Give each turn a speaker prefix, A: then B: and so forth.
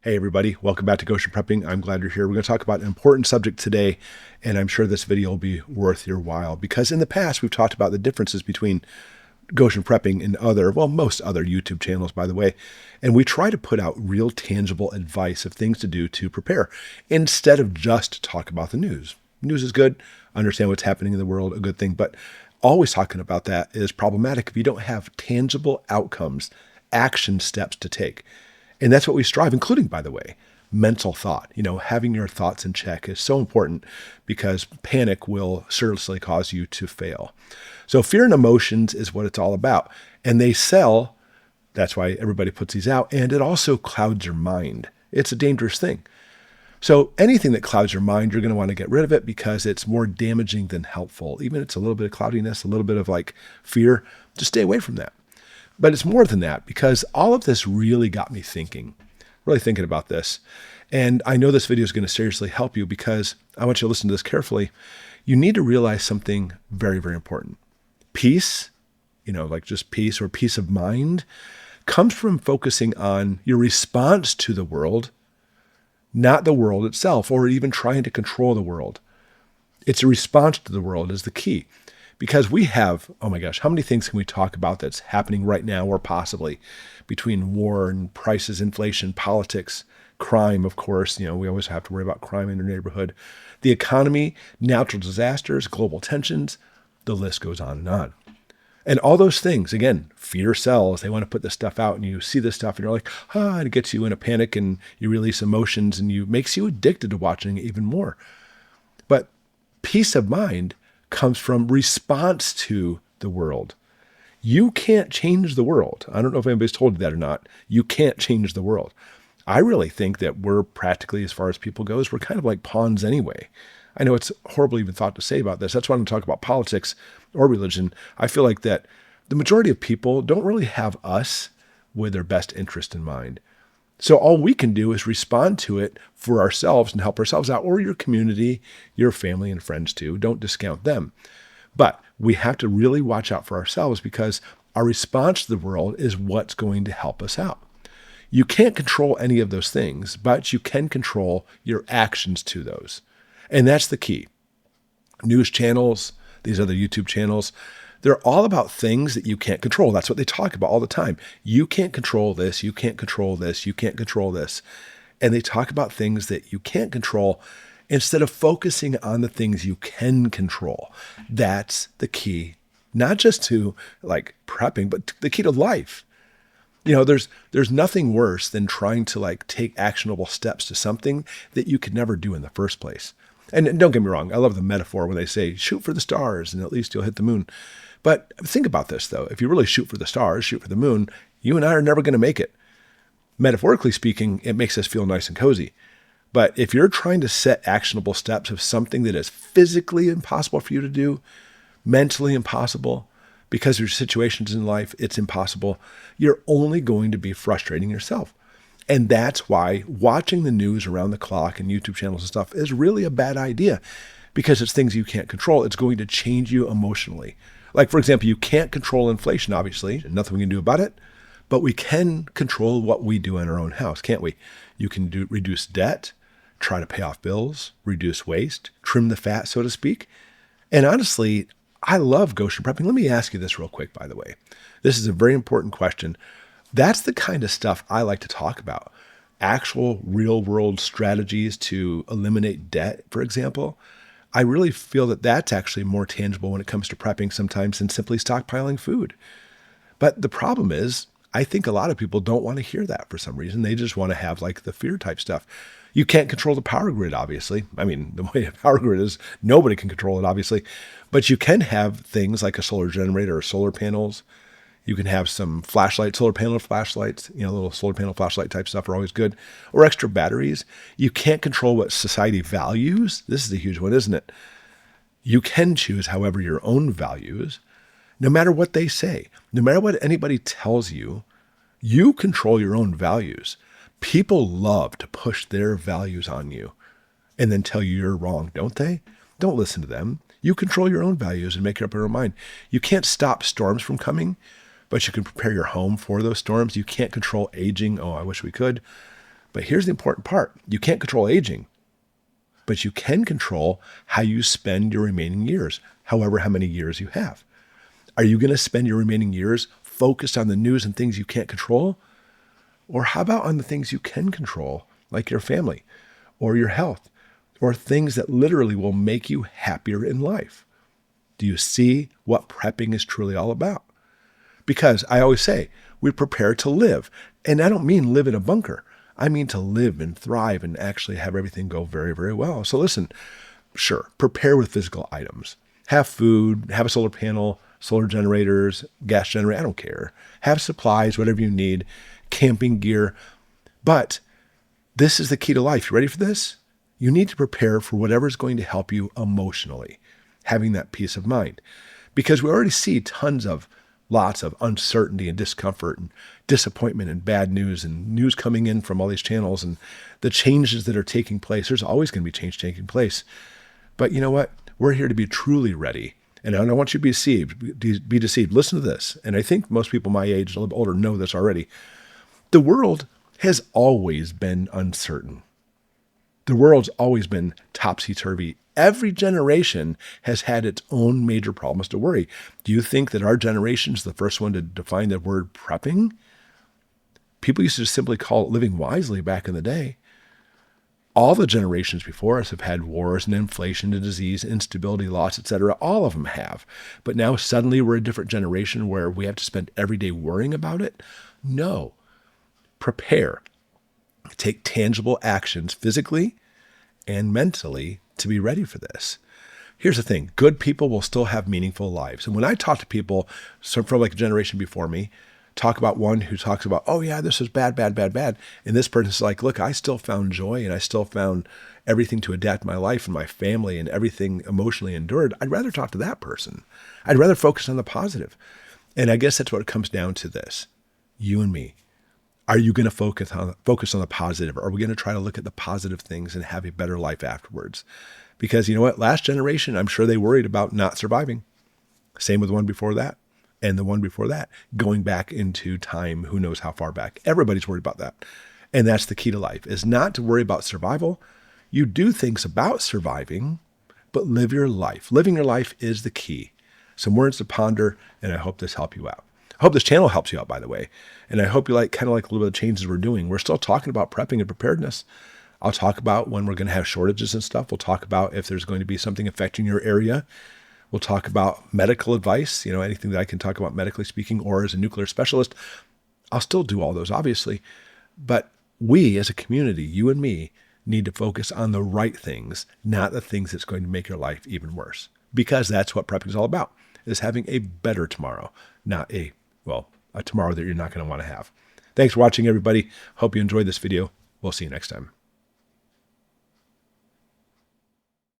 A: Hey everybody, welcome back to Goshen Prepping. I'm glad you're here. We're going to talk about an important subject today, and I'm sure this video will be worth your while because in the past we've talked about the differences between Goshen Prepping and most other YouTube channels, by the way, and we try to put out real tangible advice of things to do to prepare instead of just talk about the news. News is good, understand what's happening in the world, a good thing, but always talking about that is problematic if you don't have tangible outcomes, action steps to take. And that's what we strive, including, by the way, mental thought. Having your thoughts in check is so important because panic will seriously cause you to fail. So fear and emotions is what it's all about. And they sell. That's why everybody puts these out. And it also clouds your mind. It's a dangerous thing. So anything that clouds your mind, you're going to want to get rid of it because it's more damaging than helpful. Even if it's a little bit of cloudiness, a little bit of fear, just stay away from that. But it's more than that because all of this really got me thinking, really thinking about this. And I know this video is going to seriously help you because I want you to listen to this carefully. You need to realize something very, very important. Peace, just peace or peace of mind comes from focusing on your response to the world, not the world itself, or even trying to control the world. It's a response to the world is the key. Because we have, oh my gosh, how many things can we talk about that's happening right now or possibly between war and prices, inflation, politics, crime, of course. We always have to worry about crime in your neighborhood. The economy, natural disasters, global tensions, the list goes on and on. And all those things, again, fear sells. They want to put this stuff out and you see this stuff and you're like, and it gets you in a panic and you release emotions and makes you addicted to watching it even more. But peace of mind comes from response to the world. You can't change the world. I don't know if anybody's told you that or not. You can't change the world. I really think that we're practically, as far as people goes, we're kind of like pawns anyway. I know it's horrible even thought to say about this. That's why I'm talking about politics or religion. I feel like that the majority of people don't really have us with their best interest in mind. So all we can do is respond to it for ourselves and help ourselves out, or your community, your family and friends too. Don't discount them. But we have to really watch out for ourselves because our response to the world is what's going to help us out. You can't control any of those things, but you can control your actions to those. And that's the key. News channels, these other YouTube channels, they're all about things that you can't control. That's what they talk about all the time. You can't control this. You can't control this. You can't control this. And they talk about things that you can't control instead of focusing on the things you can control. That's the key, not just to prepping, but the key to life. There's nothing worse than trying to take actionable steps to something that you could never do in the first place. And don't get me wrong. I love the metaphor when they say, shoot for the stars and at least you'll hit the moon. But think about this, though. If you really shoot for the stars, shoot for the moon, you and I are never going to make it. Metaphorically speaking, it makes us feel nice and cozy. But if you're trying to set actionable steps of something that is physically impossible for you to do, mentally impossible, because there's situations in life it's impossible, you're only going to be frustrating yourself. And that's why watching the news around the clock and YouTube channels and stuff is really a bad idea because it's things you can't control. It's going to change you emotionally. For example, you can't control inflation, obviously, nothing we can do about it, but we can control what we do in our own house, can't we? You can reduce debt, try to pay off bills, reduce waste, trim the fat, so to speak. And honestly, I love Goshen Prepping. Let me ask you this real quick, by the way. This is a very important question. That's the kind of stuff I like to talk about. Actual real world strategies to eliminate debt, for example. I really feel that that's actually more tangible when it comes to prepping sometimes than simply stockpiling food. But the problem is, I think a lot of people don't want to hear that for some reason. They just want to have the fear type stuff. You can't control the power grid, obviously. I mean, the way a power grid is, nobody can control it, obviously. But you can have things like a solar generator or solar panels. You can have some solar panel flashlights, little solar panel flashlight type stuff are always good, or extra batteries. You can't control what society values. This is a huge one, isn't it? You can choose, however, your own values, no matter what they say, no matter what anybody tells you, you control your own values. People love to push their values on you and then tell you you're wrong, don't they? Don't listen to them. You control your own values and make up your own mind. You can't stop storms from coming, but you can prepare your home for those storms. You can't control aging. Oh, I wish we could. But here's the important part. You can't control aging, but you can control how you spend your remaining years, however how many years you have. Are you going to spend your remaining years focused on the news and things you can't control? Or how about on the things you can control, like your family or your health, or things that literally will make you happier in life? Do you see what prepping is truly all about? Because I always say, we prepare to live. And I don't mean live in a bunker. I mean to live and thrive and actually have everything go very, very well. So listen, sure, prepare with physical items. Have food, have a solar panel, solar generators, gas generator, I don't care. Have supplies, whatever you need, camping gear. But this is the key to life. You ready for this? You need to prepare for whatever is going to help you emotionally, having that peace of mind. Because we already see lots of uncertainty and discomfort and disappointment and bad news and news coming in from all these channels and the changes that are taking place. There's always going to be change taking place. But you know what? We're here to be truly ready. And I don't want you to be deceived. Be deceived. Listen to this. And I think most people my age and a little bit older know this already. The world has always been uncertain. The world's always been topsy-turvy. Every generation has had its own major problems to worry. Do you think that our generation is the first one to define the word prepping? People used to just simply call it living wisely back in the day. All the generations before us have had wars and inflation and disease, instability, loss, etc. All of them have. But now suddenly we're a different generation where we have to spend every day worrying about it? No. Prepare. Take tangible actions physically and mentally to be ready for this. Here's the thing. Good people will still have meaningful lives. And when I talk to people from like a generation before me, talk about one who talks about, oh yeah, this is bad, bad, bad, bad. And this person's like, look, I still found joy and I still found everything to adapt my life and my family and everything emotionally endured. I'd rather talk to that person. I'd rather focus on the positive. And I guess that's what it comes down to this. You and me. Are you going to focus on the positive? Or are we going to try to look at the positive things and have a better life afterwards? Because you know what? Last generation, I'm sure they worried about not surviving. Same with the one before that and the one before that. Going back into time, who knows how far back. Everybody's worried about that. And that's the key to life, is not to worry about survival. You do things about surviving, but live your life. Living your life is the key. Some words to ponder, and I hope this helped you out. I hope this channel helps you out, by the way. And I hope you like a little bit of the changes we're doing. We're still talking about prepping and preparedness. I'll talk about when we're going to have shortages and stuff. We'll talk about if there's going to be something affecting your area. We'll talk about medical advice, anything that I can talk about medically speaking, or as a nuclear specialist. I'll still do all those, obviously. But we as a community, you and me, need to focus on the right things, not the things that's going to make your life even worse. Because that's what prepping is all about, is having a better tomorrow, not a tomorrow that you're not going to want to have. Thanks for watching, everybody. Hope you enjoyed this video. We'll see you next time.